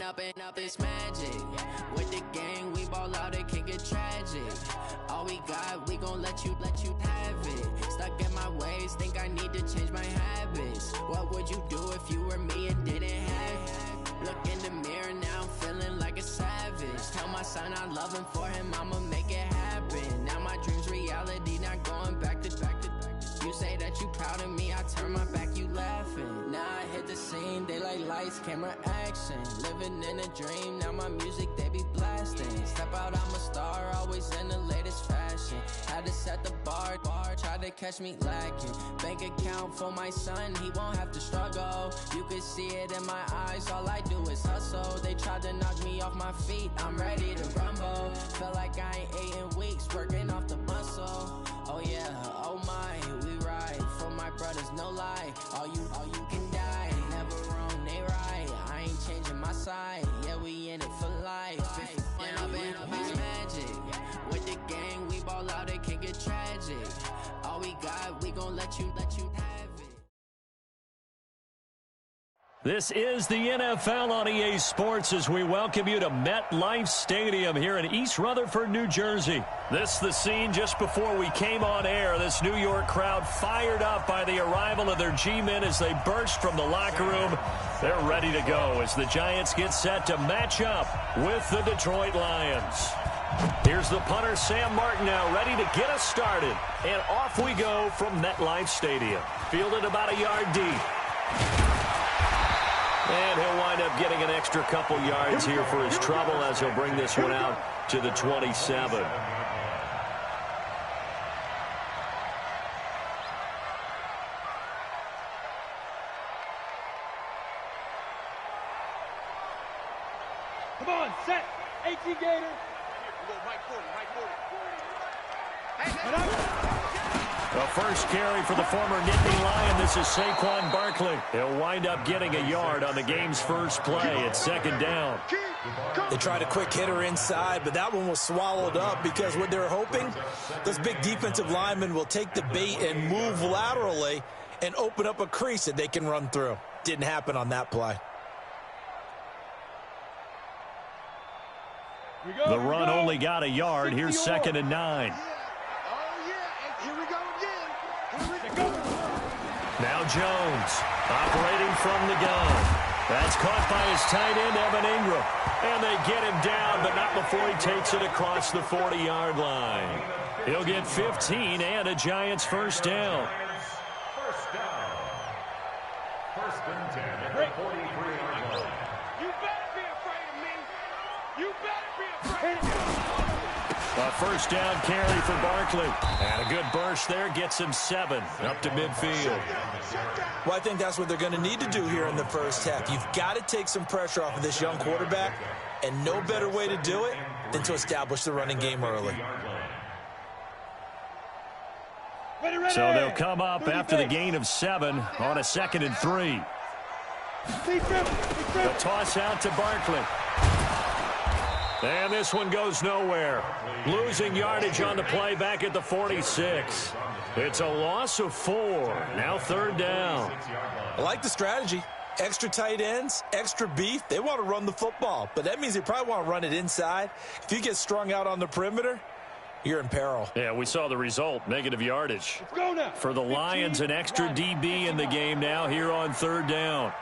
up this magic. With the gang, we ball out, it can get tragic. All we got, we gon' let you have it. Stuck in my ways, think I need to change my habits. What would you do if you were me and didn't have it? Look in the mirror, now I'm feeling like a savage. Tell my son I love him, for him I'ma make it happen. Now my dream's reality, not going back to. You say that you proud of me, I turn my back, you laughing. Now I hit the scene, they like lights, camera, action. Living in a dream, now my music, they be blasting. Step out, I'm a star, always in the latest fashion. Had to set the bar, try to catch me lacking. Bank account for my son, he won't have to struggle. You can see it in my eyes, all I do is hustle. They tried to knock me off my feet, I'm ready to rumble. Feel like I ain't ate in weeks, working off the muscle. Oh yeah, oh my, we ride for my brothers, no lie. All you can die, never wrong, they right. I ain't changing my side, yeah, we in it for life. Up it's magic. With the gang, we ball out, it can get tragic. All we got, we gon' let you have it. This is the NFL on EA Sports as we welcome you to MetLife Stadium here in East Rutherford, New Jersey. This is the scene just before we came on air. This New York crowd fired up by the arrival of their G-men as they burst from the locker room. They're ready to go as the Giants get set to match up with the Detroit Lions. Here's the punter, Sam Martin, now ready to get us started. And off we go from MetLife Stadium. Fielded about a yard deep. And he'll wind up getting an extra couple yards here for his trouble as he'll bring this one out to the 27. Come on, set. 18 Gator. The first carry for the former Nittany Lion. This is Saquon Barkley. He'll wind up getting a yard on the game's first play. It's second down. They tried a quick hitter inside, but that one was swallowed up because what they're hoping, those big defensive linemen will take the bait and move laterally and open up a crease that they can run through. Didn't happen on that play. The run only got a yard. Here's 2nd and 9. Now Jones, operating from the gun. That's caught by his tight end, Evan Ingram. And they get him down, but not before he takes it across the 40-yard line. He'll get 15 and a Giants first down. First and 10 at the 43-yard line. You better be afraid of me. You better be afraid of me. A first down carry for Barkley. And a good burst there gets him 7 up to midfield. Well, I think that's what they're going to need to do here in the first half. You've got to take some pressure off of this young quarterback, and no better way to do it than to establish the running game early. So they'll come up after the gain of 7 on a 2nd and 3. The toss out to Barkley. And this one goes nowhere. Losing yardage on the play back at the 46. It's a loss of 4. Now 3rd down. I like the strategy. Extra tight ends, extra beef. They want to run the football, but that means they probably want to run it inside. If you get strung out on the perimeter, you're in peril. Yeah, we saw the result, negative yardage. For the Lions, an extra DB in the game now here on 3rd down.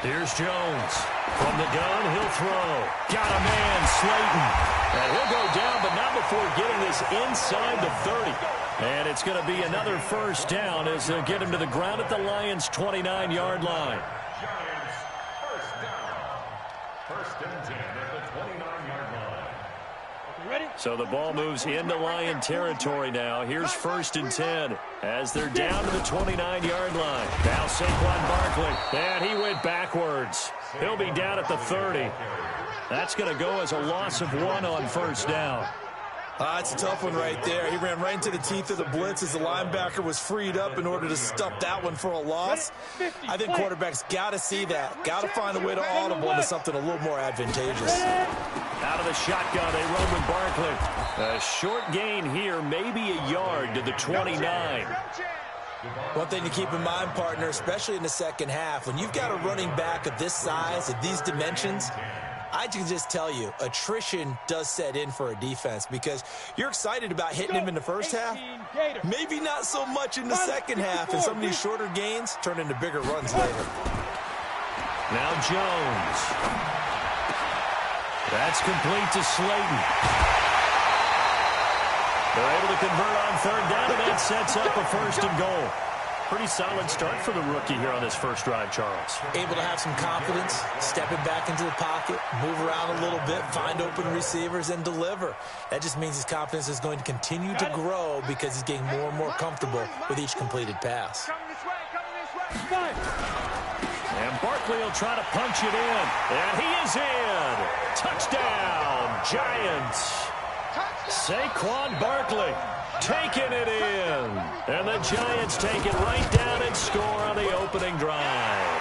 Here's Jones. From the gun, he'll throw. Got a man, Slayton. And he'll go down, but not before getting this inside the 30. And it's going to be another first down as they'll get him to the ground at the Lions' 29-yard line. Giants, first down. First and 10 at the 29-yard line. Ready? So the ball moves into Lion territory now. Here's 1st and 10 as they're down to the 29-yard line. Now Saquon Barkley. And he went backwards. He'll be down at the 30. That's going to go as a loss of 1 on first down. It's a tough one right there. He ran right into the teeth of the blitz as the linebacker was freed up in order to stuff that one for a loss. I think quarterbacks got to see that. Got to find a way to audible into something a little more advantageous. Out of the shotgun, they run with Barkley. A short gain here, maybe a yard to the 29. One thing to keep in mind, partner, especially in the second half, when you've got a running back of this size, of these dimensions, I can just tell you, attrition does set in for a defense because you're excited about hitting him in the first half. Maybe not so much in the second half, and some of these shorter gains turn into bigger runs later. Now Jones. That's complete to Slayton. They're able to convert on third down, and that sets up a first and goal. Pretty solid start for the rookie here on this first drive, Charles. Able to have some confidence, stepping back into the pocket, move around a little bit, find open receivers, and deliver. That just means his confidence is going to continue to grow because he's getting more and more comfortable with each completed pass. And Barkley will try to punch it in. And he is in. Touchdown, Giants. Saquon Barkley taking it in. And the Giants take it right down and score on the opening drive.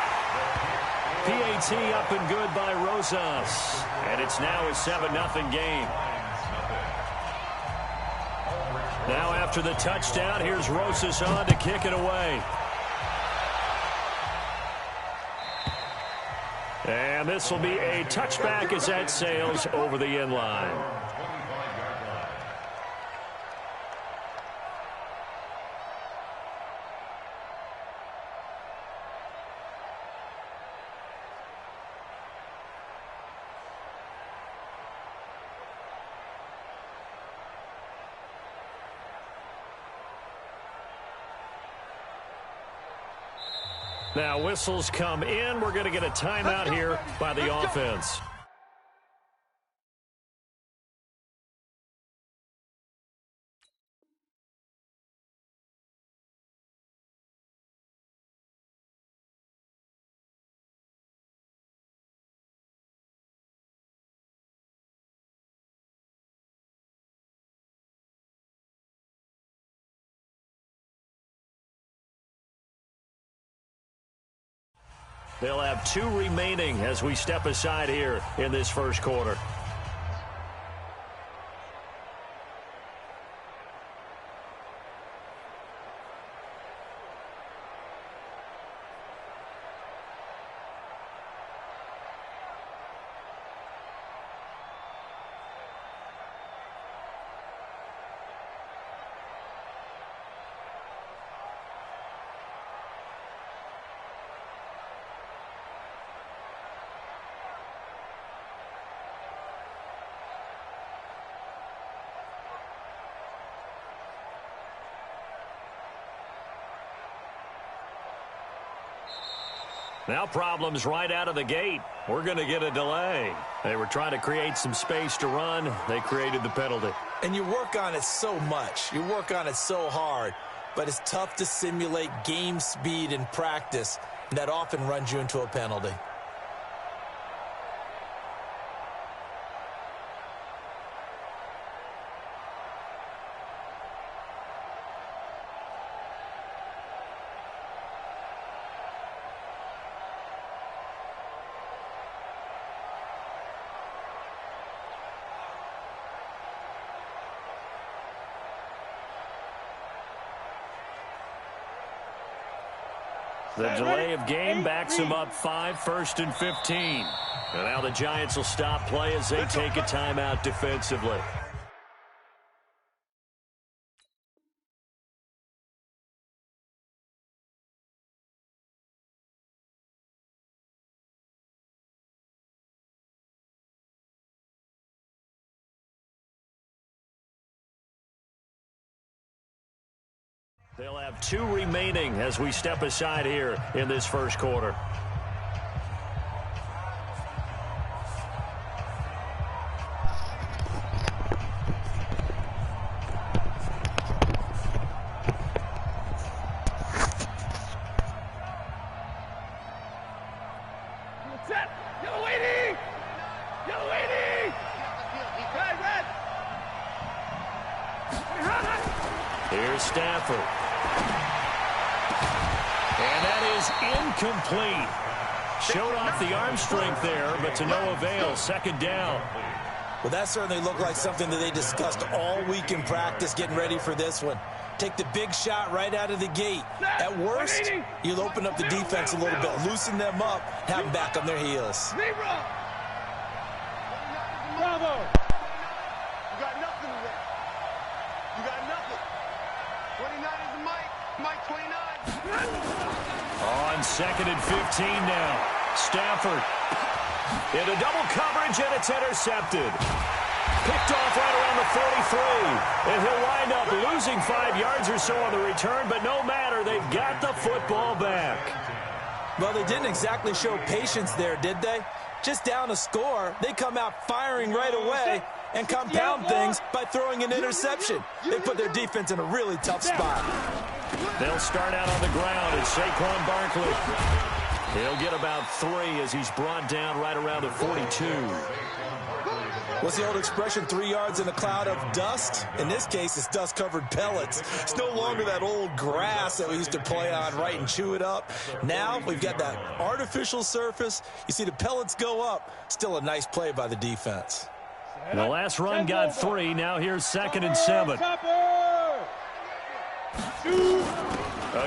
PAT up and good by Rosas. And it's now a 7-0 game. Now after the touchdown, here's Rosas on to kick it away. And this will be a touchback as that sails over the end line. Now whistles come in. We're going to get a timeout here by the offense. They'll have 2 remaining as we step aside here in this first quarter. Now problems right out of the gate. We're going to get a delay. They were trying to create some space to run. They created the penalty. And you work on it so much. You work on it so hard. But it's tough to simulate game speed in practice. And that often runs you into a penalty. The delay of game backs them up 5, 1st and 15. And now the Giants will stop play as they take a timeout defensively. They'll have 2 remaining as we step aside here in this first quarter. Here's Stafford. And that is incomplete. Showed off the arm strength there, but to no avail. 2nd down. Well, that certainly looked like something that they discussed all week in practice getting ready for this one. Take the big shot right out of the gate. At worst, you'll open up the defense a little bit, loosen them up, have them back on their heels. Bravo! You got nothing today. You got nothing. 29 is the mic. Mike 29. On 2nd and 15 now. Stafford into double coverage, and it's intercepted. Picked off right around the 43. And he'll wind up losing 5 yards or so on the return, but no matter, they've got the football back. Well, they didn't exactly show patience there, did they? Just down a score, they come out firing right away and compound things by throwing an interception. They put their defense in a really tough spot. They'll start out on the ground, and Saquon Barkley, he'll get about 3 as he's brought down right around the 42. What's the old expression, 3 yards in a cloud of dust? In this case, it's dust-covered pellets. It's no longer that old grass that we used to play on, right, and chew it up. Now we've got that artificial surface. You see the pellets go up. Still a nice play by the defense. The last run got 3. Now here's 2nd and 7. A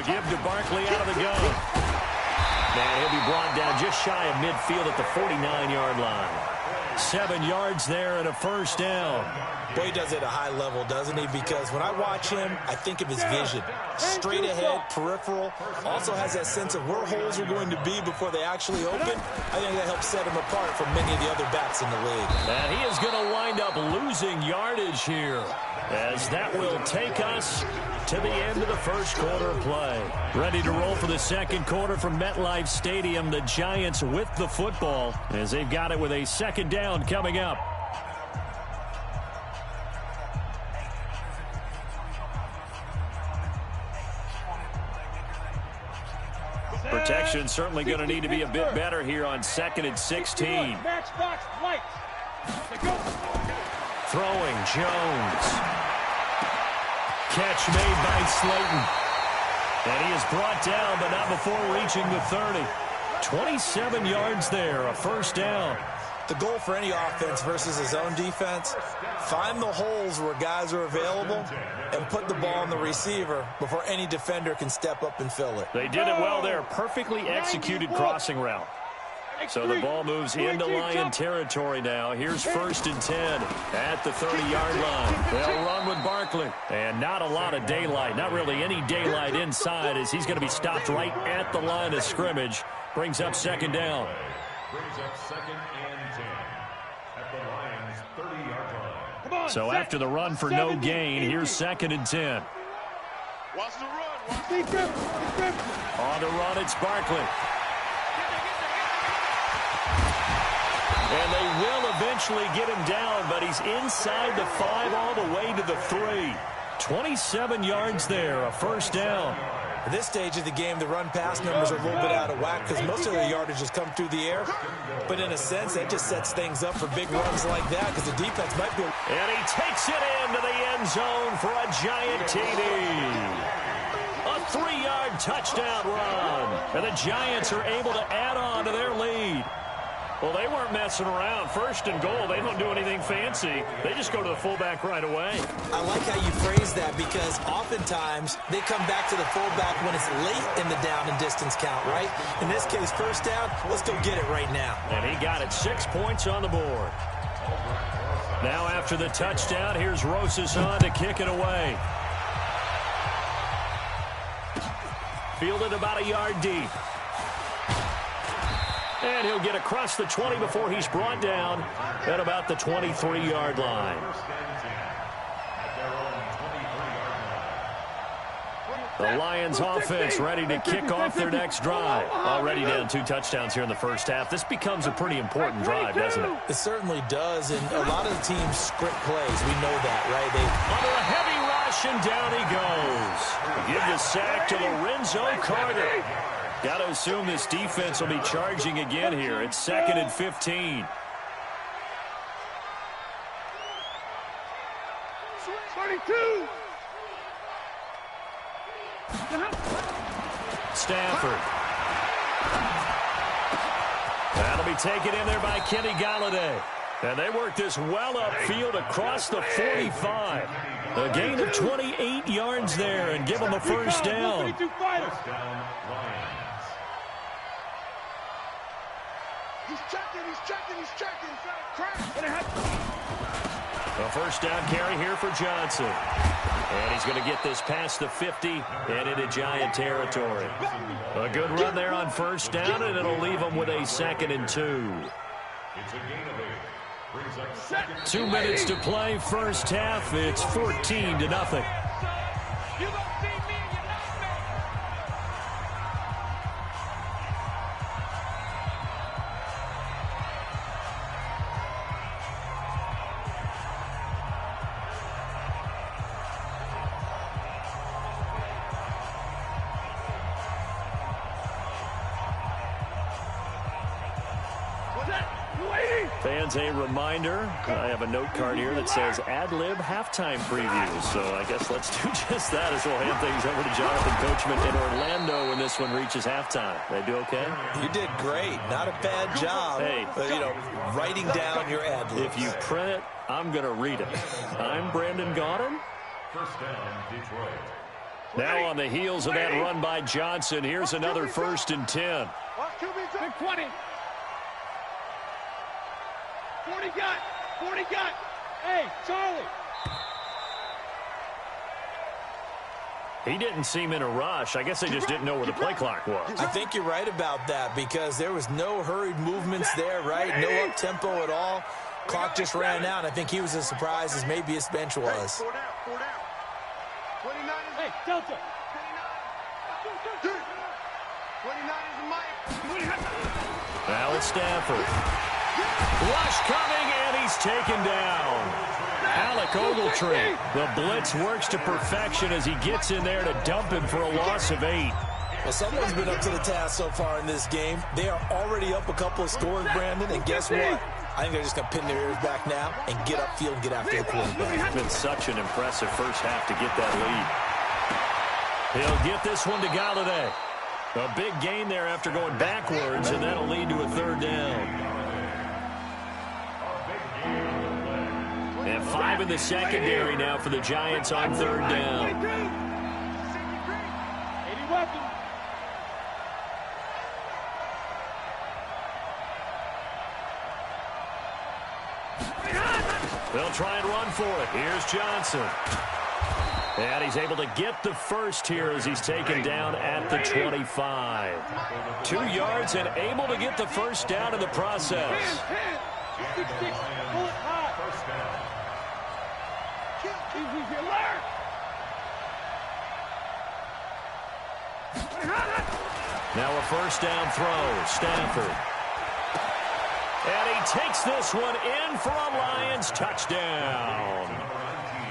give to Barkley out of the gun. And he'll be brought down just shy of midfield at the 49-yard line. 7 yards there and a first down. Boy, he does it at a high level, doesn't he? Because when I watch him, I think of his vision. Straight ahead, peripheral. Also has that sense of where holes are going to be before they actually open. I think that helps set him apart from many of the other backs in the league. And he is going to wind up losing yardage here, as that will take us to the end of the first quarter of play. Ready to roll for the second quarter from MetLife Stadium. The Giants with the football as they've got it with a second down coming up. Protection certainly going to need to be a bit better here on 2nd and 16. Throwing Jones. Catch made by Slayton. And he is brought down, but not before reaching the 30. 27 yards there, a first down. The goal for any offense versus his own defense, find the holes where guys are available and put the ball on the receiver before any defender can step up and fill it. They did it well there. Perfectly executed crossing route. So the ball moves into Lion territory now. Here's 1st and 10 at the 30-yard line. They'll run with Barkley. And not a lot of daylight, not really any daylight inside, as he's going to be stopped right at the line of scrimmage. Brings up 2nd down. Brings up 2nd and 10 at the Lions' 30-yard line. So after the run for no gain, here's 2nd and 10. Watch the run. On the run, it's Barkley. And they will eventually get him down, but he's inside the 5 all the way to the 3. 27 yards there, a first down. At this stage of the game, the run-pass numbers are a little bit out of whack because most of their yardage has come through the air. But in a sense, that just sets things up for big runs like that because the defense might be... And he takes it into the end zone for a giant TD. A 3-yard touchdown run. And the Giants are able to add on to their lead. Well, they weren't messing around. 1st and goal, they don't do anything fancy. They just go to the fullback right away. I like how you phrase that because oftentimes they come back to the fullback when it's late in the down and distance count, right? In this case, 1st down, let's go get it right now. And he got it, 6 points on the board. Now after the touchdown, here's Rosas on to kick it away. Fielded about a yard deep. And he'll get across the 20 before he's brought down at about the 23-yard line. The Lions offense ready to kick off their next drive. Already down 2 touchdowns here in the first half. This becomes a pretty important drive, doesn't it? It certainly does, and a lot of the teams script plays. We know that, right? Under a heavy rush, and down he goes. Give the sack to Lorenzo Carter. Got to assume this defense will be charging again here. It's 2nd and 15. 22. Stafford. That'll be taken in there by Kenny Galladay. And they work this well upfield across the 45. A gain of 28 yards there and give them a first down. He's checking. A first down carry here for Johnson. And he's going to get this past the 50 and into Giant territory. A good run there on first down, and it'll leave them with a 2nd and 2. 2 minutes to play, first half. It's 14-0. Fans, a reminder, I have a note card here that says ad-lib halftime preview. So I guess let's do just that as we'll hand things over to Jonathan Coachman in Orlando when this one reaches halftime. They do okay? You did great. Not a bad job. Hey, writing down your ad-libs. If you print it, I'm going to read it. I'm Brandon Gaudin. First down, Detroit. Now on the heels of that run by Johnson, here's another 1st and 10. Big 20. 40 got. Hey, Charlie. He didn't seem in a rush. I guess they just didn't know where the play clock was. I think you're right about that because there was no hurried movements there, right? No up-tempo at all. Clock just ran out. I think he was as surprised as maybe his bench was. 4 down. 29 is... Hey, Delta. 29 is the mic. Now it's Stafford. Rush coming, and he's taken down. Alec Ogletree. The blitz works to perfection as he gets in there to dump him for a loss of 8. Well, someone's been up to the task so far in this game. They are already up a couple of scores, Brandon, and guess what? I think they're just going to pin their ears back now and get upfield and get after the quarterback. It's been such an impressive first half to get that lead. He'll get this one to Galladay. A big gain there after going backwards, and that'll lead to a 3rd down. And 5 in the secondary now for the Giants on 3rd down. 80 weapons. They'll try and run for it. Here's Johnson. And he's able to get the first here as he's taken down at the 25. 2 yards and able to get the first down in the process. Now a first down throw. Stafford. And he takes this one in for a Lions touchdown.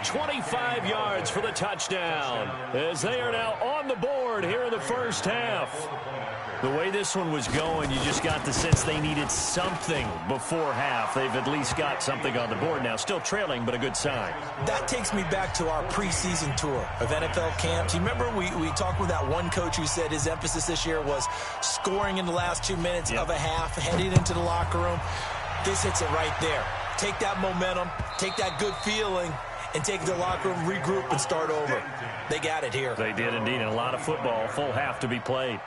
25 yards for the touchdown as they are now on the board here in the first half. The way this one was going, you just got the sense they needed something before half. They've at least got something on the board now. Still trailing, but a good sign. That takes me back to our preseason tour of NFL camps. You remember we talked with that one coach who said his emphasis this year was scoring in the last 2 minutes of a half, heading into the locker room. This hits it right there. Take that momentum, take that good feeling, and take it to the locker room, regroup, and start over. They got it here. They did indeed, and a lot of football, full half to be played.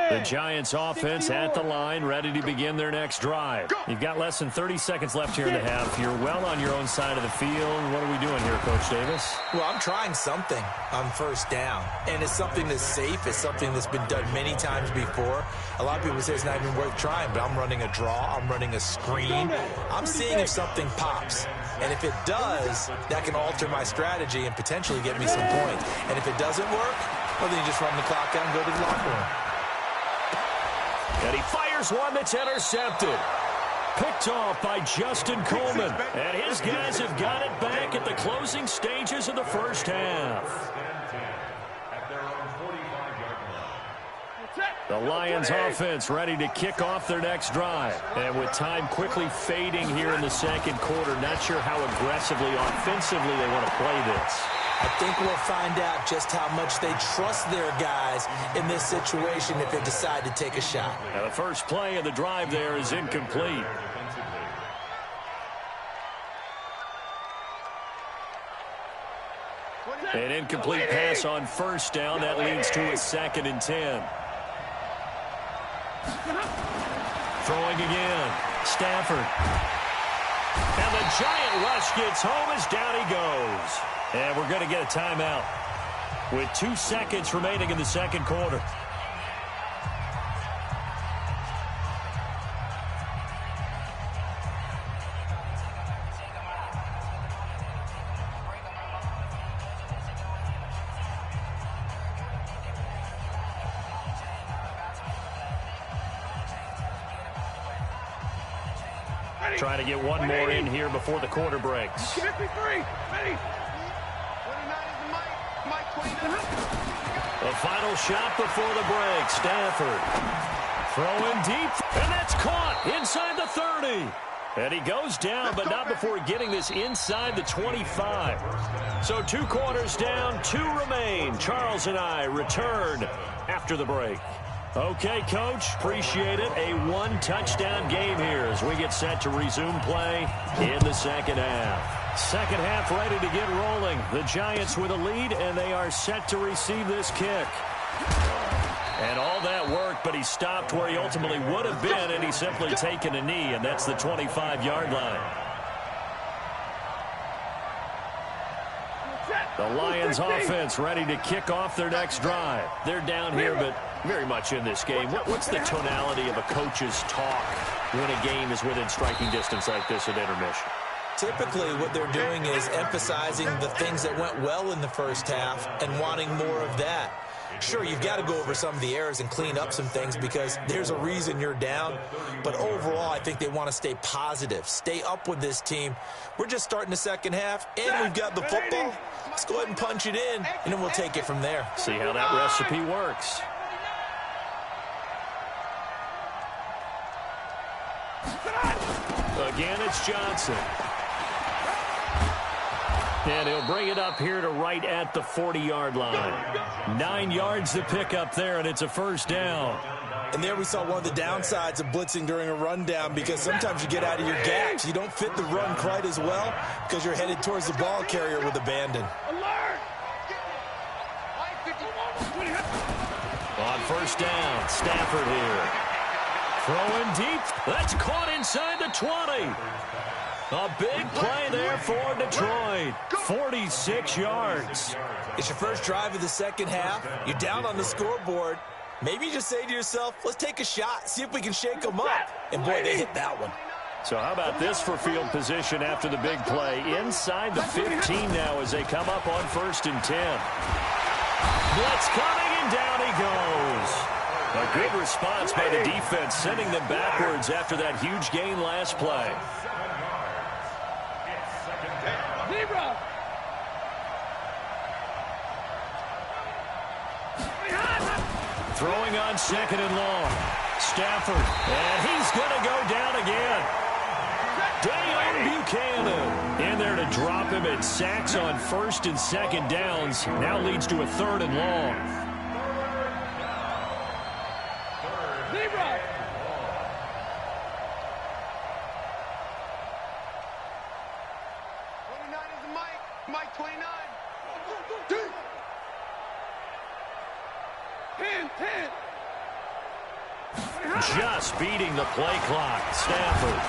The Giants offense at the line, ready to begin their next drive. You've got less than 30 seconds left here in the half. You're well on your own side of the field. What are we doing here, Coach Davis? Well, I'm trying something on first down, and it's something that's safe. It's something that's been done many times before. A lot of people say it's not even worth trying, but I'm running a draw. I'm running a screen. I'm seeing if something pops. And if it does, that can alter my strategy and potentially get me some points. And if it doesn't work, well, then you just run the clock out and go to the locker room. And he fires one that's intercepted. Picked off by Justin Coleman. And his guys have got it back at the closing stages of the first half. The Lions offense ready to kick off their next drive. And with time quickly fading here in the second quarter, not sure how aggressively, offensively they want to play this. I think we'll find out just how much they trust their guys in this situation if they decide to take a shot. Now the first play of the drive there is incomplete. An incomplete pass on first down. That leads to a 2nd and 10. Throwing again. Stafford. And the giant rush gets home as down he goes. And we're going to get a timeout with 2 seconds remaining in the second quarter. Trying to get one more in here before the quarter breaks. Ready. 29 is the Mike 29. The final shot before the break. Stafford throwing deep, and that's caught inside the 30. And he goes down, but not before getting this inside the 25. So 2 quarters down, 2 remain. Charles and I return after the break. Okay, Coach, appreciate it. A 1-touchdown game here as we get set to resume play in the second half. Second half ready to get rolling. The Giants with a lead, and they are set to receive this kick. And all that work, but he stopped where he ultimately would have been, and he's simply taken a knee, and that's the 25-yard line. The Lions offense ready to kick off their next drive. They're down here, but very much in this game. What's the tonality of a coach's talk when a game is within striking distance like this at intermission? Typically, what they're doing is emphasizing the things that went well in the first half and wanting more of that. Sure, you've got to go over some of the errors and clean up some things because there's a reason you're down. But overall, I think they want to stay positive, stay up with this team. We're just starting the second half, and we've got the football. Let's go ahead and punch it in, and then we'll take it from there. See how that recipe works. Again, it's Johnson. And he'll bring it up here to right at the 40-yard line. 9 yards to pick up there, and it's a first down. And there we saw one of the downsides of blitzing during a rundown because sometimes you get out of your gaps. You don't fit the run quite as well because you're headed towards the ball carrier with abandon. On first down, Stafford here. Throwing deep. That's caught inside the 20. A big play there for Detroit. 46 yards. It's your first drive of the second half. You're down on the scoreboard. Maybe you just say to yourself, let's take a shot, see if we can shake them up. And, boy, they hit that one. So how about this for field position after the big play? Inside the 15 now as they come up on 1st and 10. Blitz coming, and down he goes. A good response by the defense, sending them backwards after that huge gain last play. Throwing on 2nd and long. Stafford, and he's going to go down again. Dale Buchanan in there to drop him at sacks on 1st and 2nd downs. Now leads to a 3rd and long. Mike 29. Just beating the play clock. Stafford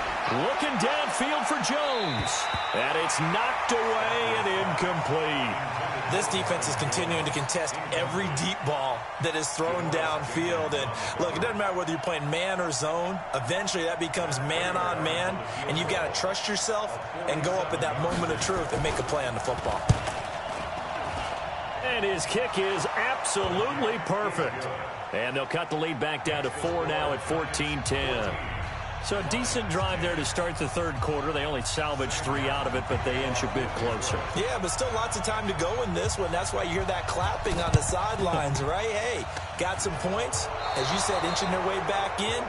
looking downfield for Jones. And it's knocked away and incomplete. This defense is continuing to contest every deep ball that is thrown downfield. And, look, it doesn't matter whether you're playing man or zone. Eventually that becomes man on man. And you've got to trust yourself and go up at that moment of truth and make a play on the football. And his kick is absolutely perfect. And they'll cut the lead back down to 4 now at 14-10. So a decent drive there to start the third quarter. They only salvaged 3 out of it, but they inch a bit closer. Yeah, but still lots of time to go in this one. That's why you hear that clapping on the sidelines, right? Hey, got some points. As you said, inching their way back in.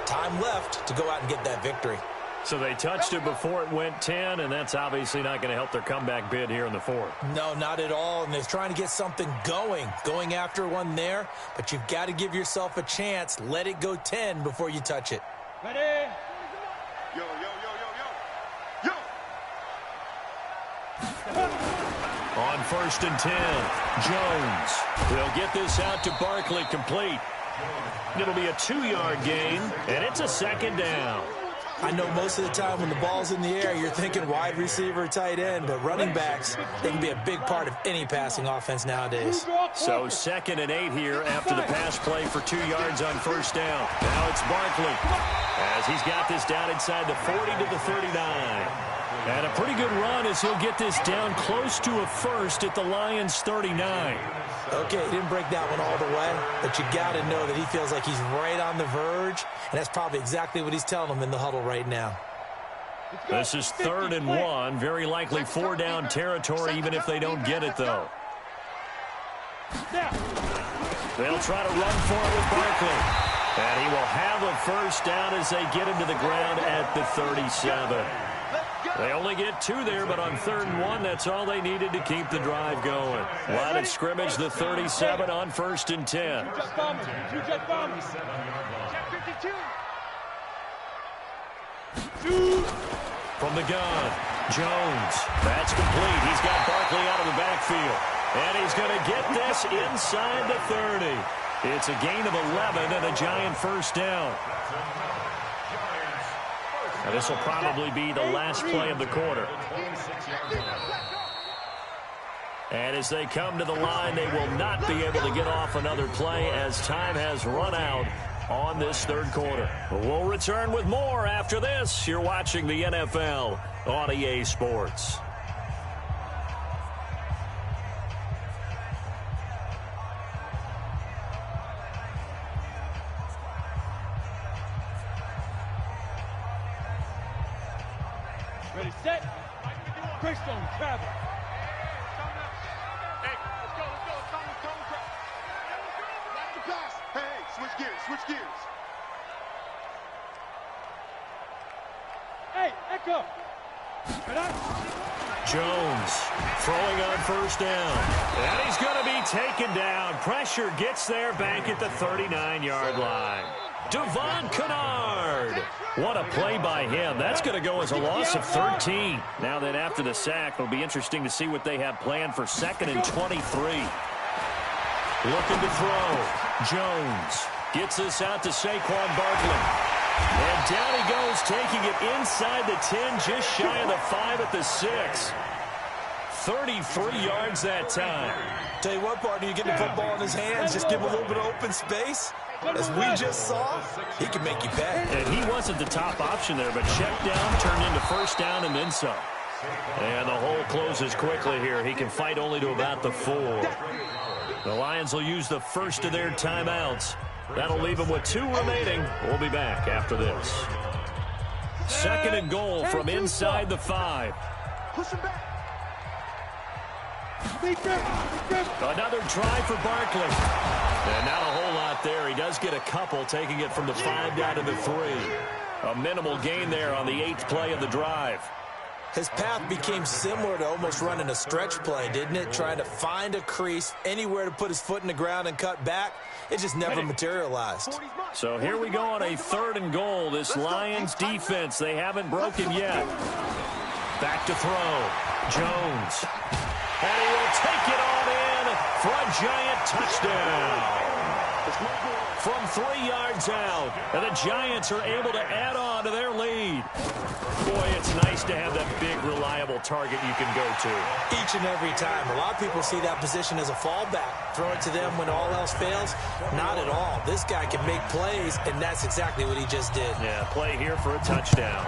Time left to go out and get that victory. So they touched it before it went 10, and that's obviously not going to help their comeback bid here in the fourth. No, not at all, and they're trying to get something going after one there, but you've got to give yourself a chance. Let it go 10 before you touch it. Ready? Yo, yo, yo, yo, yo. On 1st and 10, Jones. They'll get this out to Barkley, complete. It'll be a 2-yard gain, and it's a 2nd down. I know most of the time when the ball's in the air, you're thinking wide receiver, tight end, but running backs, they can be a big part of any passing offense nowadays. So 2nd and 8 here after the pass play for 2 yards on 1st down. Now it's Barkley as he's got this down inside the 40 to the 39. And a pretty good run as he'll get this down close to a first at the Lions' 39. Okay, he didn't break that one all the way, but you got to know that he feels like he's right on the verge, and that's probably exactly what he's telling them in the huddle right now. This is 3rd and 1, very likely 4-down territory, even if they don't get it, though. They'll try to run for it with Barkley, and he will have a 1st down as they get him to the ground at the 37. They only get 2 there, but on 3rd and 1, that's all they needed to keep the drive going. Line of scrimmage, the 37 on 1st and 10. From the gun, Jones. That's complete. He's got Barkley out of the backfield. And he's going to get this inside the 30. It's a gain of 11 and a giant 1st down. Now, this will probably be the last play of the quarter. And as they come to the line, they will not be able to get off another play as time has run out on this 3rd quarter. We'll return with more after this. You're watching the NFL on EA Sports. Ready, set. Greystone, travel. Hey, let's go. Watch the pass. Hey, switch gears. Hey, echo. Jones throwing on 1st down. And he's going to be taken down. Pressure gets there back at the 39-yard line. Devon Kennard. What a play by him. That's going to go as a loss of 13. Now then, after the sack, it'll be interesting to see what they have planned for 2nd and 23. Looking to throw. Jones gets this out to Saquon Barkley. And down he goes, taking it inside the 10, just shy of the 5 at the 6. 33 yards that time. Tell you what, partner, you get the football in his hands, just give him a little bit of open space. As we just saw, he can make you pay. And he wasn't the top option there, but check down turned into 1st down and then some. And the hole closes quickly here. He can fight only to about the 4. The Lions will use the first of their timeouts. That'll leave them with 2 remaining. We'll be back after this. 2nd and goal from inside the 5. Push him back. Another try for Barkley. And not a whole lot there. He does get a couple, taking it from the 5 down to the 3. A minimal gain there on the 8th play of the drive. His path became similar to almost running a stretch play, didn't it? Trying to find a crease, anywhere to put his foot in the ground and cut back. It just never materialized. So here we go on a 3rd and goal. This Lions defense, they haven't broken yet. Back to throw. Jones. And he will take it on in for a giant touchdown. From 3 yards out. And the Giants are able to add on to their lead. Boy, it's nice to have that big, reliable target you can go to. Each and every time. A lot of people see that position as a fallback. Throw it to them when all else fails. Not at all. This guy can make plays, and that's exactly what he just did. Yeah, play here for a touchdown.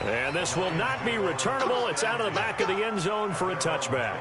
And this will not be returnable. It's out of the back of the end zone for a touchback.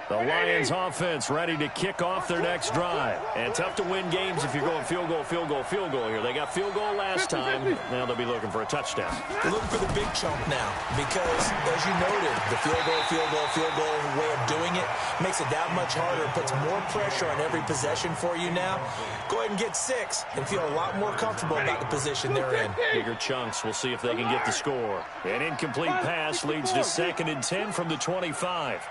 The Lions offense ready to kick off their next drive. And tough to win games if you're going field goal, field goal, field goal here. They got field goal last time. Now they'll be looking for a touchdown. They're looking for the big chunk now because, as you noted, the field goal, field goal, field goal way of doing it makes it that much harder. It puts more pressure on every possession for you now. Go ahead and get 6 and feel a lot more comfortable about the position they're in. Bigger chunks. We'll see if they can get the score. An incomplete pass leads to 2nd and 10 from the 25.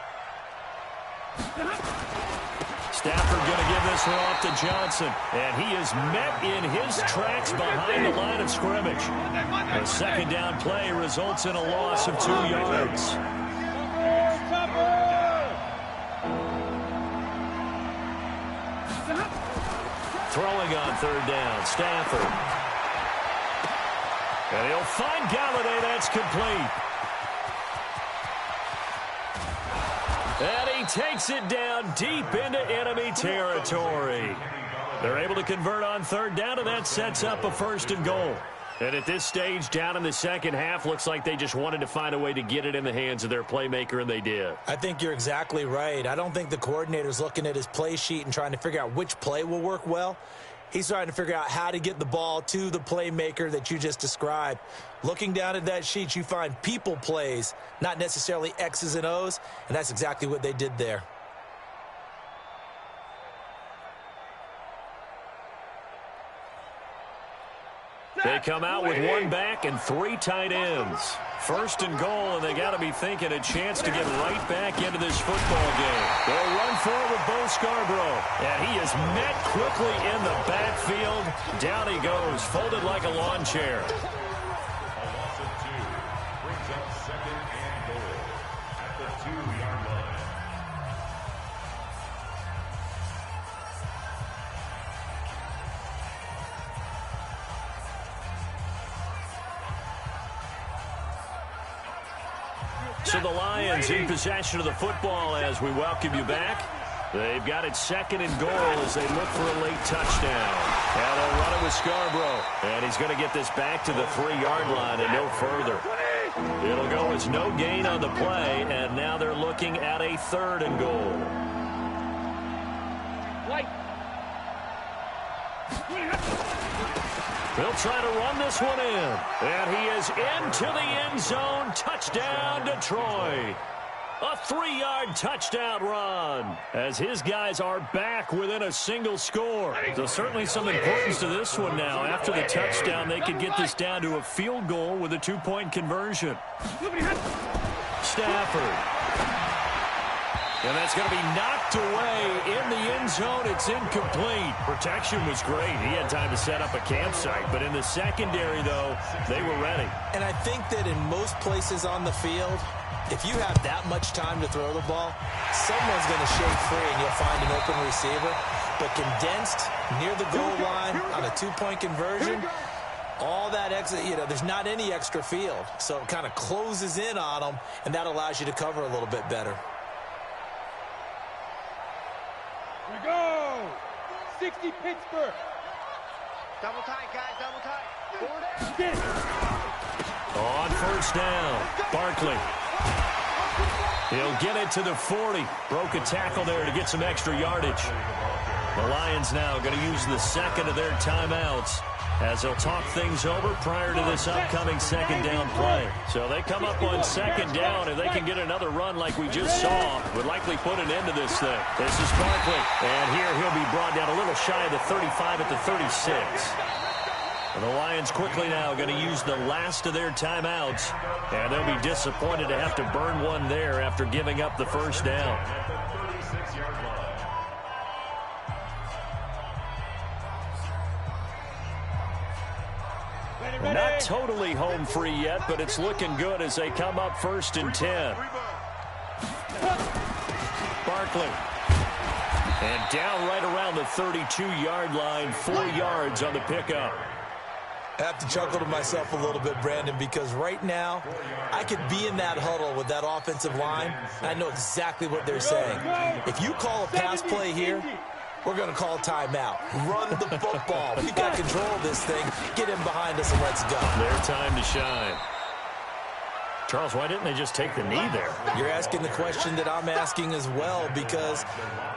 Stafford going to give this one off to Johnson. And he is met in his tracks behind the line of scrimmage. A second down play results in a loss of 2 yards. Throwing on 3rd down, Stafford. And he'll find Galladay. That's complete. And he takes it down deep into enemy territory. They're able to convert on 3rd down, and that sets up a 1st and goal. And at this stage, down in the second half, looks like they just wanted to find a way to get it in the hands of their playmaker, and they did. I think you're exactly right. I don't think the coordinator's looking at his play sheet and trying to figure out which play will work well. He's trying to figure out how to get the ball to the playmaker that you just described. Looking down at that sheet, you find people plays, not necessarily X's and O's, and that's exactly what they did there. They come out with 1 back and 3 tight ends. 1st and goal, and they got to be thinking a chance to get right back into this football game. They'll run forward with Bo Scarborough, and he is met quickly in the backfield. Down he goes, folded like a lawn chair. A loss of 2 brings up 2nd and goal at the 2-yard line. So the Lions in possession of the football as we welcome you back. They've got it 2nd and goal as they look for a late touchdown. And they'll run it with Scarborough. And he's going to get this back to the 3-yard line and no further. It'll go as no gain on the play, and now they're looking at a 3rd and goal. They'll try to run this one in. And he is into the end zone. Touchdown, Detroit. A 3-yard touchdown run as his guys are back within a single score. So certainly some importance to this one now. After the touchdown, they could get this down to a field goal with a 2-point conversion. Stafford. And that's going to be knocked away in the end zone. It's incomplete. Protection was great. He had time to set up a campsite. But in the secondary, though, they were ready. And I think that in most places on the field, if you have that much time to throw the ball, someone's going to shake free and you'll find an open receiver. But condensed near the goal line on a 2-point conversion, all that extra, there's not any extra field. So it kind of closes in on them, and that allows you to cover a little bit better. Here we go! 60 Pittsburgh! Double tight, guys, double tight. On 1st down, Barkley. He'll get it to the 40. Broke a tackle there to get some extra yardage. The Lions now going to use the 2nd of their timeouts as they'll talk things over prior to this upcoming 2nd down play. So they come up on 2nd down, and they can get another run like we just saw. Would likely put an end to this thing. This is Barkley. And here he'll be brought down a little shy of the 35 at the 36. And the Lions quickly now going to use the last of their timeouts. And they'll be disappointed to have to burn one there after giving up the 1st down. Not totally home free yet, but it's looking good as they come up 1st and 10. Barkley. And down right around the 32-yard line, 4 yards on the pickup. I have to chuckle to myself a little bit, Brandon, because right now I could be in that huddle with that offensive line, and I know exactly what they're saying. If you call a pass play here, we're going to call timeout. Run the football. We've got control of this thing. Get in behind us and let's go. Their time to shine. Charles, why didn't they just take the knee there? You're asking the question that I'm asking as well, because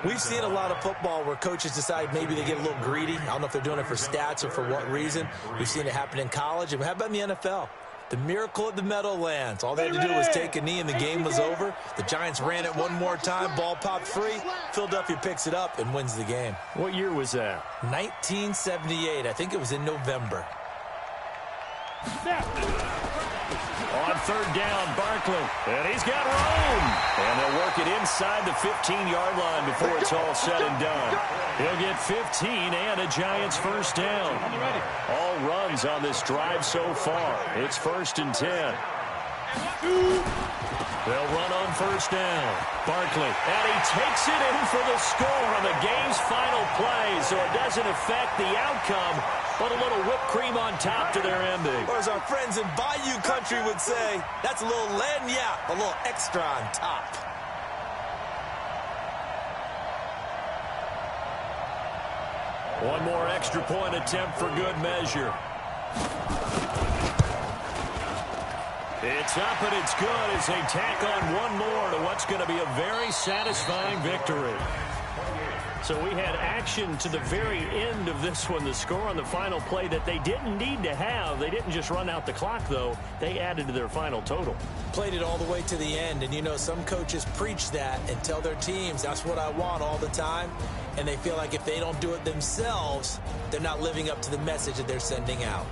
we've seen a lot of football where coaches decide maybe they get a little greedy. I don't know if they're doing it for stats or for what reason. We've seen it happen in college. And how about in the NFL? The miracle of the Meadowlands. All they had to do was take a knee and the game was over. The Giants ran it one more time. Ball popped free. Philadelphia picks it up and wins the game. What year was that? 1978. I think it was in November. On third down, Barkley. And he's got room. And they'll work it inside the 15-yard line before it's all said and done. He'll get 15 and a Giants first down. All runs on this drive so far. It's 1st and 10. They'll run on first down. Barkley, and he takes it in for the score on the game's final play, so it doesn't affect the outcome, but a little whipped cream on top to their ending. Or as our friends in Bayou Country would say, that's a little lagniappe, a little extra on top. One more extra point attempt for good measure. It's up and it's good as they tack on one more to what's going to be a very satisfying victory. So we had action to the very end of this one. The score on the final play that they didn't need to have. They didn't just run out the clock, though. They added to their final total. Played it all the way to the end. And, you know, some coaches preach that and tell their teams, that's what I want all the time. And they feel like if they don't do it themselves, they're not living up to the message that they're sending out.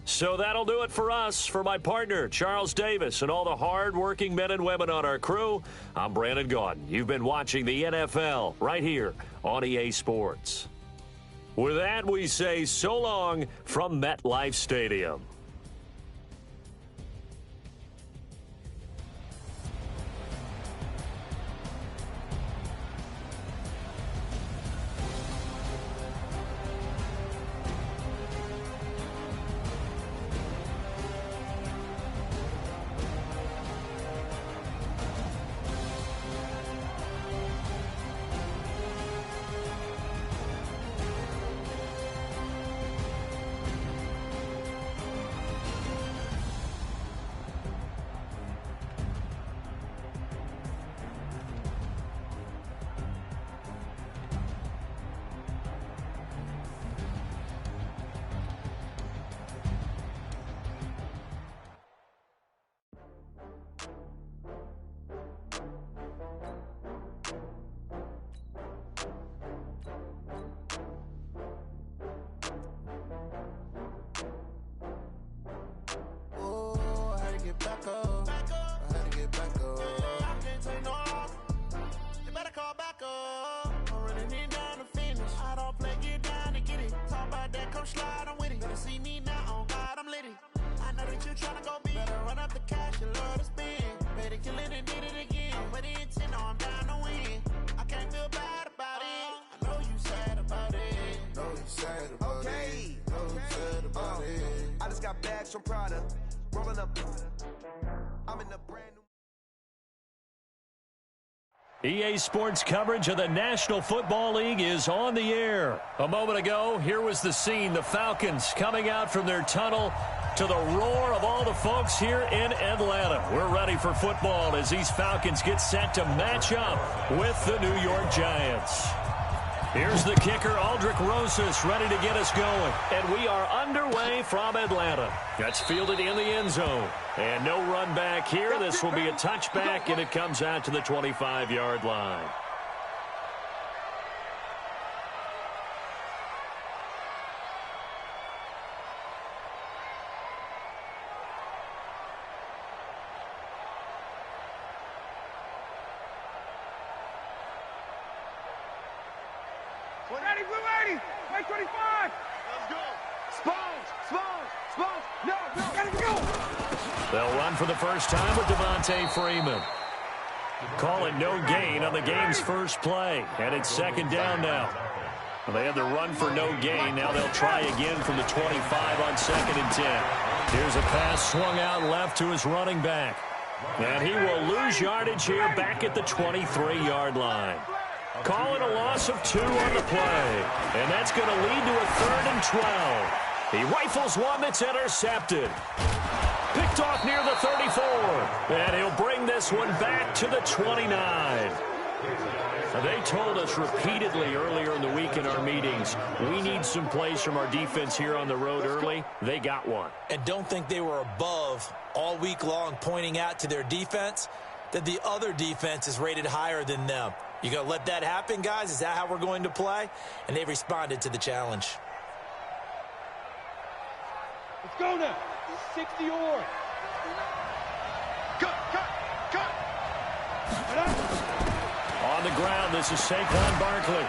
So that'll do it for us. For my partner, Charles Davis, and all the hard-working men and women on our crew, I'm Brandon Gaudin. You've been watching the NFL right here on EA Sports. With that, we say so long from MetLife Stadium. From Prada, rolling up. I'm in the brand new. EA Sports coverage of the National Football League is on the air. A moment ago, here was the scene. The Falcons coming out from their tunnel to the roar of all the folks here in Atlanta. We're ready for football as these Falcons get set to match up with the New York Giants. Here's the kicker, Aldrich Rosas, ready to get us going. And we are underway from Atlanta. That's fielded in the end zone. And no run back here. This will be a touchback, and it comes out to the 25-yard line. Ready, blue 80, white 25. Let's go. Sponge. No. Gotta go. They'll run for the first time with Devontae Freeman. Call it no gain on the game's first play. And it's second down now. Well, they had the run for no gain. Now they'll try again from the 25 on 2nd and 10. Here's a pass swung out left to his running back. And he will lose yardage here back at the 23-yard line. Call it a loss of 2 on the play. And that's going to lead to a 3rd and 12. He rifles one that's intercepted. Picked off near the 34. And he'll bring this one back to the 29. They told us repeatedly earlier in the week in our meetings, we need some plays from our defense here on the road early. They got one. And don't think they were above all week long pointing out to their defense that the other defense is rated higher than them. You going to let that happen, guys? Is that how we're going to play? And they responded to the challenge. Let's go now. 60 or. Cut. On the ground, this is Saquon Barkley.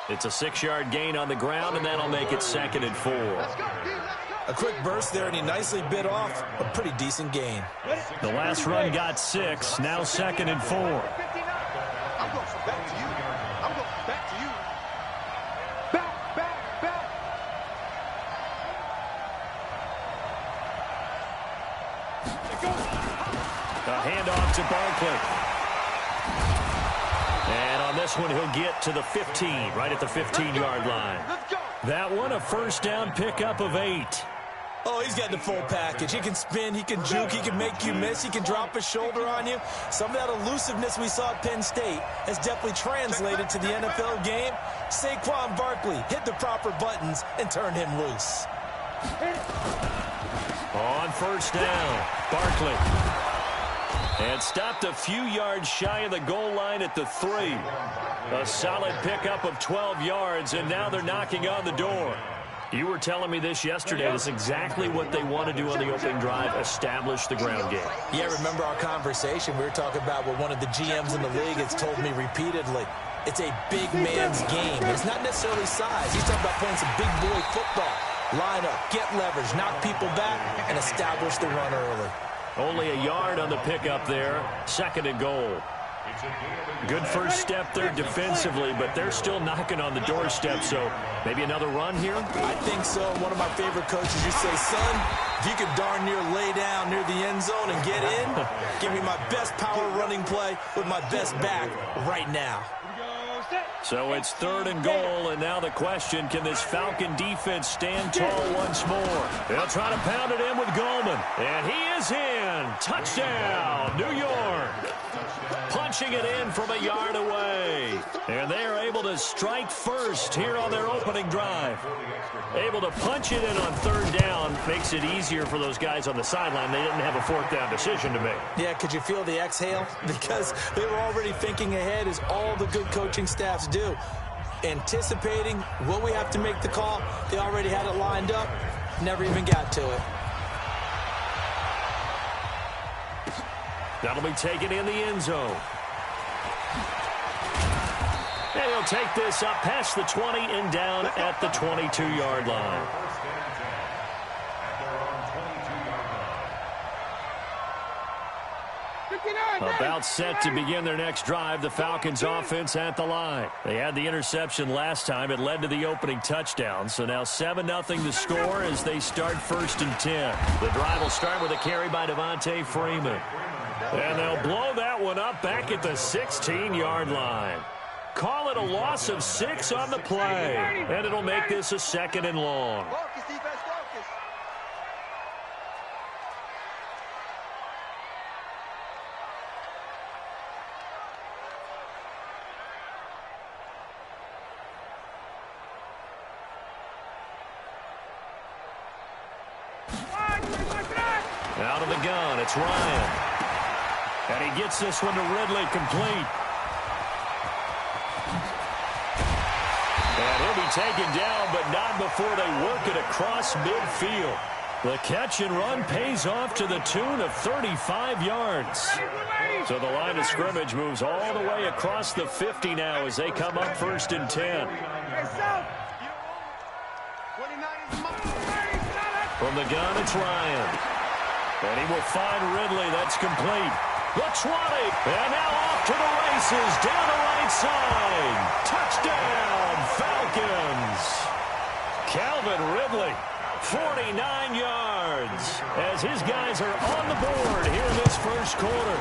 It's a 6-yard gain on the ground, and that'll make it 2nd and 4. A quick burst there, and he nicely bit off a pretty decent gain. The last run got 6, now 2nd and 4. I'm going back to you. I'm going back to you. Back. A handoff to Barkley. And on this one, he'll get to the 15, right at the 15-yard line. That one, a first down pickup of 8. Oh, he's got the full package. He can spin, he can juke, he can make you miss, he can drop his shoulder on you. Some of that elusiveness we saw at Penn State has definitely translated to the NFL game. Saquon Barkley hit the proper buttons and turned him loose. On first down, Barkley. And stopped a few yards shy of the goal line at the 3. A solid pickup of 12 yards, and now they're knocking on the door. You were telling me this yesterday. That's exactly what they want to do on the opening drive, establish the ground game. Yeah, remember our conversation? We were talking about what one of the GMs in the league has told me repeatedly. It's a big man's game. It's not necessarily size. He's talking about playing some big boy football. Line up, get leverage, knock people back, and establish the run early. Only a yard on the pickup there. 2nd and goal. Good first step there defensively, but they're still knocking on the doorstep, so maybe another run here? I think so. One of my favorite coaches used to say, son, if you can darn near lay down near the end zone and get in, give me my best power running play with my best back right now. So it's 3rd and goal, and now the question, can this Falcon defense stand tall once more? They'll try to pound it in with Goldman, and he is in. Touchdown, New York. Punching it in from a yard away. And they are able to strike first here on their opening drive. Able to punch it in on 3rd down makes it easier for those guys on the sideline. They didn't have a 4th down decision to make. Yeah, could you feel the exhale? Because they were already thinking ahead, as all the good coaching staffs do. Anticipating, will we have to make the call? They already had it lined up. Never even got to it. That'll be taken in the end zone. And he'll take this up past the 20 and down at the 22-yard line. About set to begin their next drive, the Falcons offense at the line. They had the interception last time. It led to the opening touchdown. So now 7-0 the score as they start 1st and 10. The drive will start with a carry by Devontae Freeman. And they'll blow that one up back at the 16-yard line. Call it a loss of 6 on the play. And it'll make this a 2nd and long. Focus, defense, focus. Out of the gun, it's Ryan. And he gets this one to Ridley complete. And he'll be taken down, but not before they work it across midfield. The catch and run pays off to the tune of 35 yards. So the line of scrimmage moves all the way across the 50 now as they come up 1st and 10. From the gun, it's Ryan. And he will find Ridley. That's complete. The 20. And now off to the races. Down the right side. Touchdown, Falcons. Calvin Ridley, 49 yards. As his guys are on the board here in this first quarter.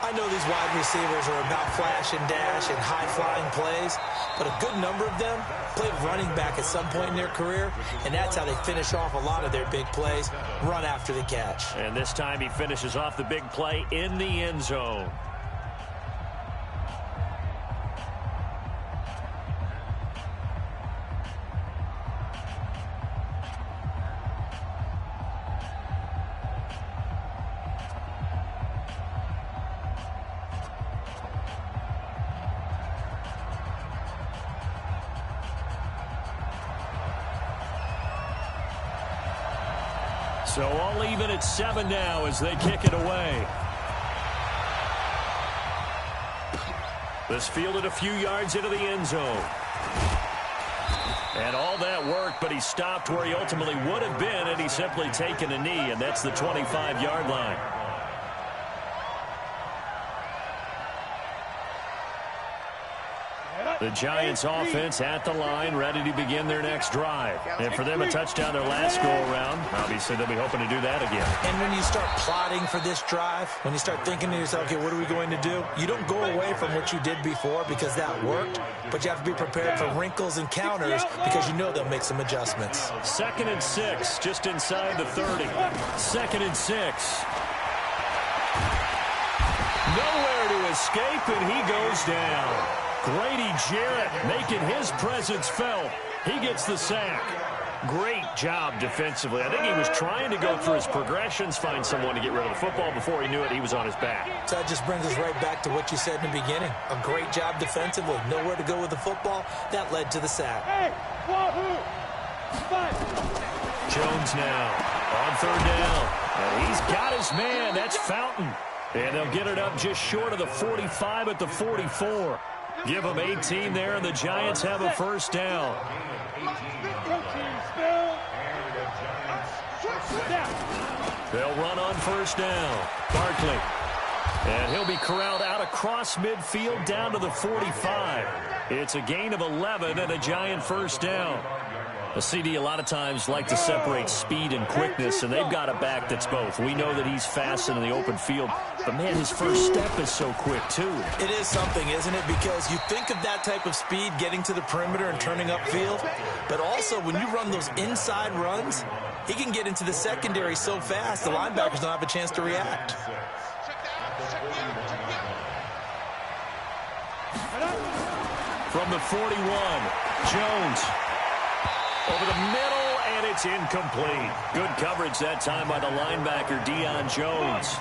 I know these wide receivers are about flash and dash and high-flying plays, but a good number of them played running back at some point in their career, and that's how they finish off a lot of their big plays, run after the catch. And this time he finishes off the big play in the end zone. So all even at 7 now as they kick it away. This fielded a few yards into the end zone. And all that worked, but he stopped where he ultimately would have been had he simply taken a knee, and that's the 25-yard line. The Giants offense at the line, ready to begin their next drive. And for them, a touchdown their last go-around. Obviously, they'll be hoping to do that again. And when you start plotting for this drive, when you start thinking to yourself, okay, what are we going to do? You don't go away from what you did before because that worked, but you have to be prepared for wrinkles and counters because you know they'll make some adjustments. 2nd and 6, just inside the 30. 2nd and 6. Nowhere to escape, and he goes down. Grady Jarrett making his presence felt. He gets the sack. Great job defensively. I think he was trying to go through his progressions, find someone to get rid of the football. Before he knew it, he was on his back. So that just brings us right back to what you said in the beginning. A great job defensively. Nowhere to go with the football. That led to the sack. Hey, Wahoo! Jones now on 3rd down. And he's got his man. That's Fountain. And they'll get it up just short of the 45 at the 44. Give them 18 there, and the Giants have a first down. They'll run on first down. Barkley. And he'll be corralled out across midfield down to the 45. It's a gain of 11 and a Giant first down. A CD a lot of times like to separate speed and quickness, and they've got a back that's both. We know that he's fast in the open field, but, man, his first step is so quick, too. It is something, isn't it? Because you think of that type of speed getting to the perimeter and turning upfield, but also when you run those inside runs, he can get into the secondary so fast the linebackers don't have a chance to react. From the 41, Jones. Over the middle, and it's incomplete. Good coverage that time by the linebacker, Deion Jones.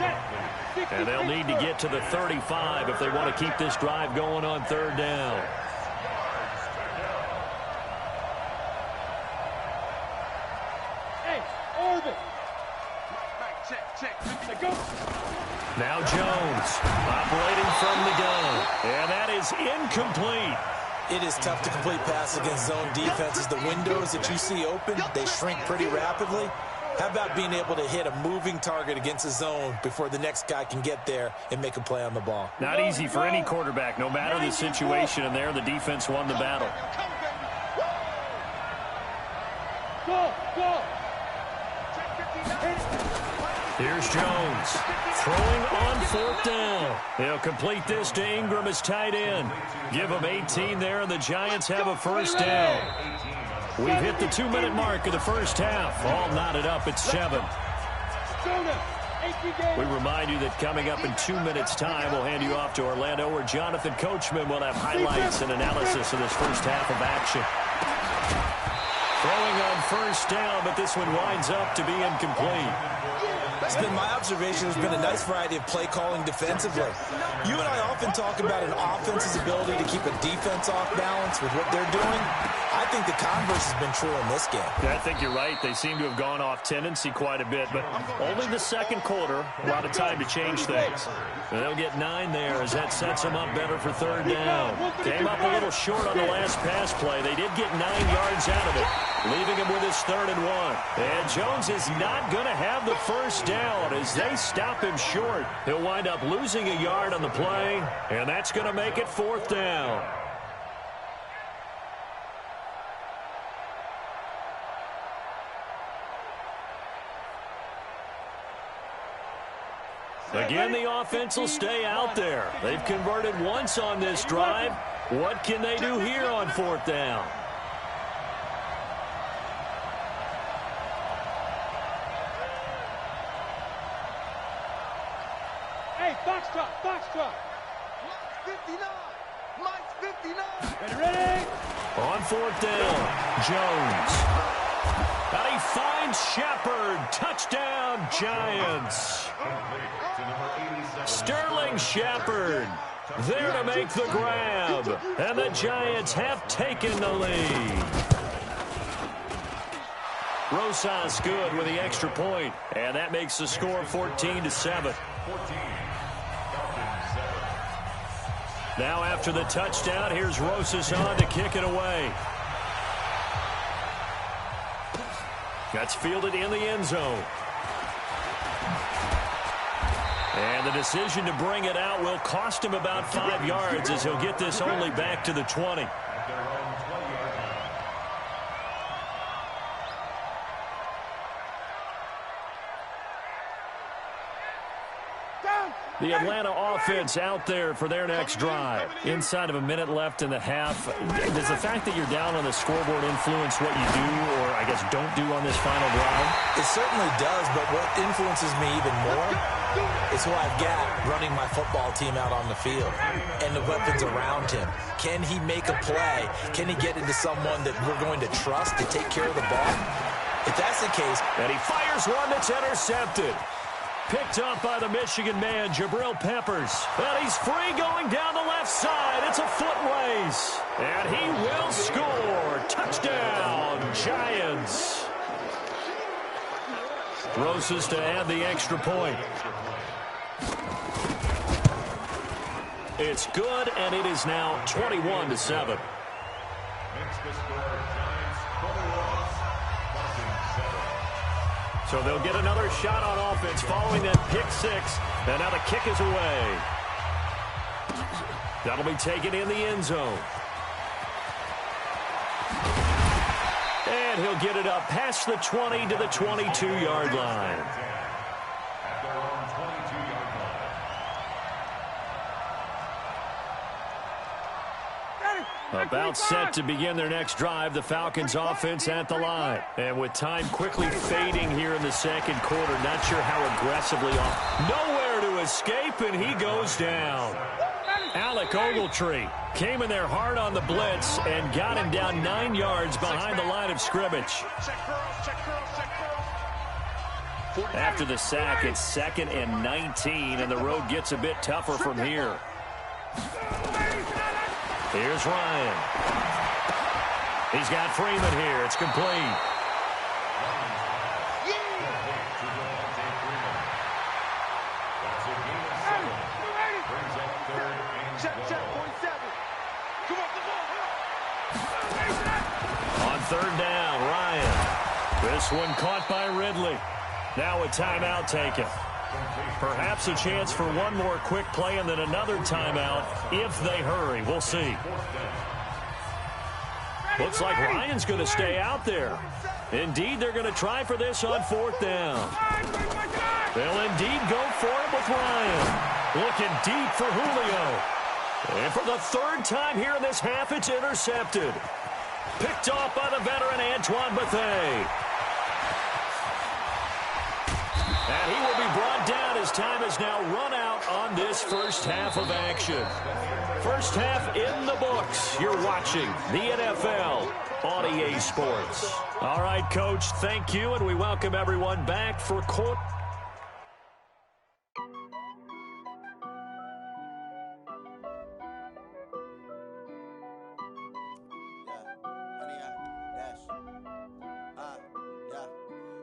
And they'll need to get to the 35 if they want to keep this drive going on 3rd down. Hey, Orbit! Go! Now Jones operating from the gun. And that is incomplete. It is tough to complete passes against zone defenses. The windows that you see open, they shrink pretty rapidly. How about being able to hit a moving target against a zone before the next guy can get there and make a play on the ball? Not easy for any quarterback, no matter the situation, and there the defense won the battle. Go! Here's Jones throwing on 4th down. He'll complete this to Ingram as tight end. Give him 18 there, and the Giants have a first down. We've hit the 2-minute mark of the first half. All knotted up at 7. We remind you that coming up in 2 minutes' time, we'll hand you off to Orlando, where Jonathan Coachman will have highlights and analysis of this first half of action. Throwing on first down, but this one winds up to be incomplete. It's been my observation there's been a nice variety of play calling defensively. You and I often talk about an offense's ability to keep a defense off balance with what they're doing. I think the converse has been true in this game. Yeah, I think you're right. They seem to have gone off tendency quite a bit, but only the second quarter, a lot of time to change things. And they'll get 9 there as that sets them up better for 3rd down. Came up a little short on the last pass play. They did get 9 yards out of it. leaving him with his 3rd and 1. And Jones is not going to have the first down as they stop him short. He'll wind up losing a yard on the play, and that's going to make it 4th down. Again, the offense will stay out there. They've converted once on this drive. What can they do here on 4th down? Hey, box truck, box truck. Mike's 59. Mike's 59. Ready? On 4th down, Jones. And he finds Shepard. Touchdown, Giants. Sterling Shepard there to make the grab. And the Giants have taken the lead. Rosas good with the extra point. And that makes the score 14-7. Now after the touchdown, here's Rosas on to kick it away. That's fielded in the end zone. And the decision to bring it out will cost him about 5 yards as he'll get this only back to the 20. The Atlanta offense out there for their next drive. Inside of a minute left in the half. Does the fact that you're down on the scoreboard influence what you do or, I guess, don't do on this final drive? It certainly does, but what influences me even more is who I've got running my football team out on the field and the weapons around him. Can he make a play? Can he get into someone that we're going to trust to take care of the ball? If that's the case. And he fires one that's intercepted. Picked up by the Michigan man, Jabril Peppers. And he's free going down the left side. It's a foot race. And he will score. Touchdown, Giants. Rosas to add the extra point. It's good, and it is now 21-7. So they'll get another shot on offense following that pick 6. And now the kick is away. That'll be taken in the end zone. And he'll get it up past the 20 to the 22-yard line. About set to begin their next drive, the Falcons offense at the line. And with time quickly fading here in the second quarter, not sure how aggressively off. Nowhere to escape, and he goes down. Alec Ogletree came in there hard on the blitz and got him down 9 yards behind the line of scrimmage. After the sack, it's 2nd and 19, and the road gets a bit tougher from here. Here's Ryan. He's got Freeman here. It's complete. On 3rd down, Ryan. This one caught by Ridley. Now a timeout taken. Perhaps a chance for one more quick play and then another timeout if they hurry. We'll see. Looks like Ryan's going to stay out there. Indeed, they're going to try for this on 4th down. They'll indeed go for it with Ryan. Looking deep for Julio. And for the 3rd time here in this half, it's intercepted. Picked off by the veteran Antoine Bethea. And he will be brought down as time has now run out on this first half of action. First half in the books. You're watching the NFL on EA Sports. All right, Coach, thank you, and we welcome everyone back for court.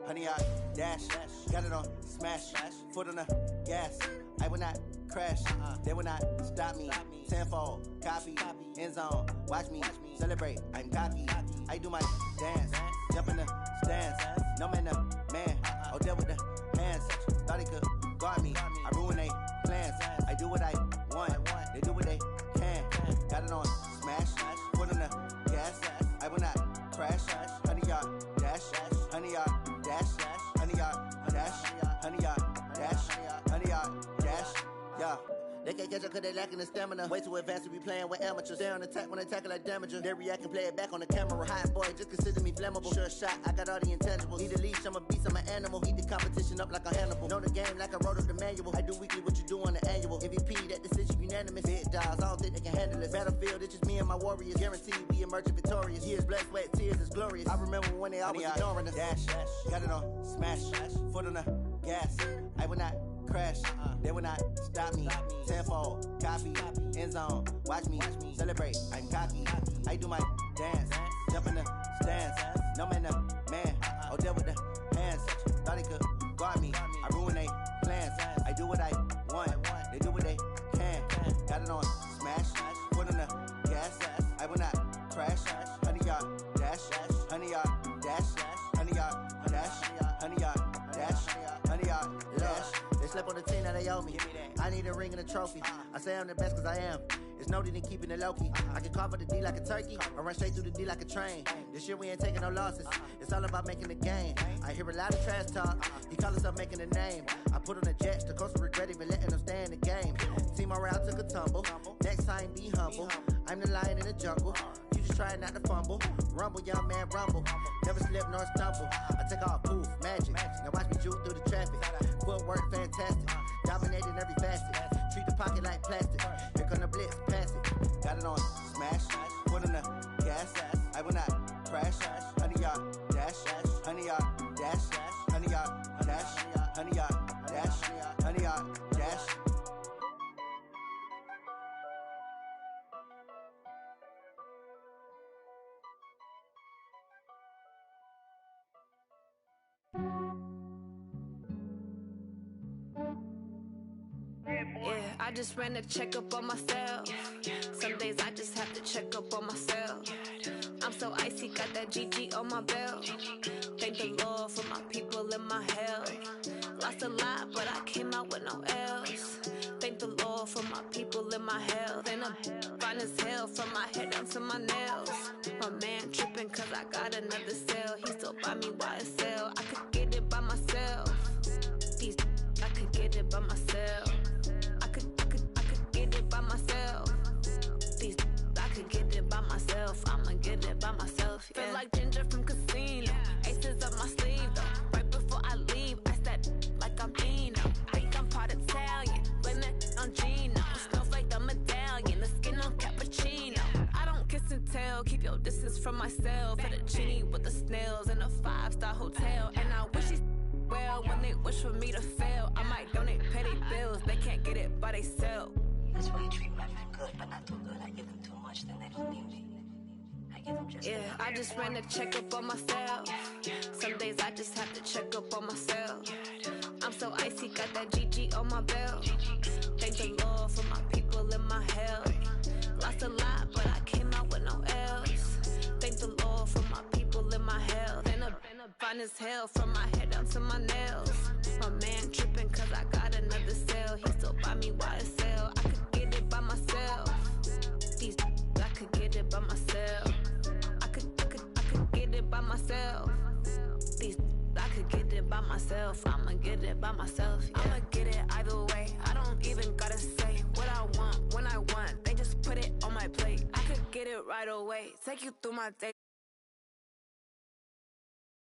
Honey, I dash, got it on smash, foot on the gas. I will not crash, they will not stop me. Tenfold, copy, end zone, watch me celebrate. I'm copy, I do my dance. jump in the stands. No man, the man. Oh, deal with the hands. Thought he could guard me. I ruin they plans. I do what I want. They do what they can. Got it on smash. Foot on the gas. I will not crash. 100-yard dash. 100-yard dash. 100-yard dash. 100-yard dash. 100-yard dash. Yeah. They can't catch up cause they lacking the stamina. Way too advanced to be playing with amateurs. Stay on attack when they tackle like damager. They react and play it back on the camera. Hot boy, just consider me flammable. Sure shot, I got all the intangibles. Need a leash, I'm a beast, I'm an animal. Heat the competition up like a Hannibal. Know the game like I wrote up the manual. I do weekly what you do on the annual. MVP, that decision unanimous. Big dogs, I don't think they can handle it. Battlefield, it's just me and my warriors. Guaranteed we emerging victorious. Years, blood, sweat, tears, is glorious. I remember when they always ignoring us. Dash, got it on smash. Foot on the gas. I will not crash, they will not stop me. Tenfold, copy, end zone, watch me celebrate. I'm cocky, I do my dance, jump in the stands. No man, the man. Oh, deal with the hands. Thought he could guard me. I ruin they plans. I do what I want. They do what they can. Got it on smash. Foot on the gas. I will not crash. 100-yard dash. 100-yard dash. 100-yard dash. 100-yard dash. 100-yard dash. They slept on the team that they owe me. I need a ring and a trophy. I say I'm the best cause I am. It's no need in keeping it low-key. I can carve up the D like a turkey or run straight through the D like a train. This year we ain't taking no losses. It's all about making the game. I hear a lot of trash talk. He call himself making a name. I put on the Jets. The coach will regret even letting them stay in the game. Team morale took a tumble. Next time be humble. I'm the lion in the jungle. You just try not to fumble. Rumble, young man, rumble. Never slip nor stumble. I take off, poof, magic. Now watch me juke through the traffic. Footwork fantastic. Dominating every facet. Treat the pocket like plastic. Here come the blitz, pass it. Got it on smash. Foot on the gas. I will not crash. 100-yard dash. 100-yard dash. 100-yard dash. 100-yard dash. 100-yard dash. Yeah, I just ran a checkup on myself. Some days I just have to check up on myself. I'm so icy, got that GG on my belt. Thank the Lord for my people in my health. Lost a lot, but I came out with no else. Thank the Lord for my people in my health. And I'm fine as hell from my head down to my nails. My man tripping cause I got another cell. He still buy me YSL. I could get it by myself. These I could get it by myself. I could get it by myself. These I could get it by myself. I'ma get it by myself. Yeah. Feel like Ginger from Casino. Aces up my sleeve though. Right before I leave, I said like I'm Dino. Think I'm part Italian, blame it on Gino. Smells like the medallion, the skin on cappuccino. I don't kiss and tell, keep your distance from myself. Fettuccine with the snails in a 5-star hotel. And I wish he's well when they wish for me to fail. I might donate petty bills, they can't get it by themselves. That's why you treat women good, but not too good. I give them too much, then they don't need me. I give them just I just ran a checkup on myself. Some days I just have to check up on myself. I'm so icy, got that GG on my belt. Thank the Lord for my people in my health. Lost a lot, but I came out with no else. Thank the Lord for my people in my health. And I'm fine as hell from my head down to my nails. My man tripping cause I got another cell. He still buy me YSL. I could get it by myself. These I could get it by myself. I could get it by myself. These I could get it by myself. I'ma get it by myself. Yeah. I'ma get it either way. I don't even gotta say what I want when I want. They just put it on my plate. I could get it right away. Take you through my day.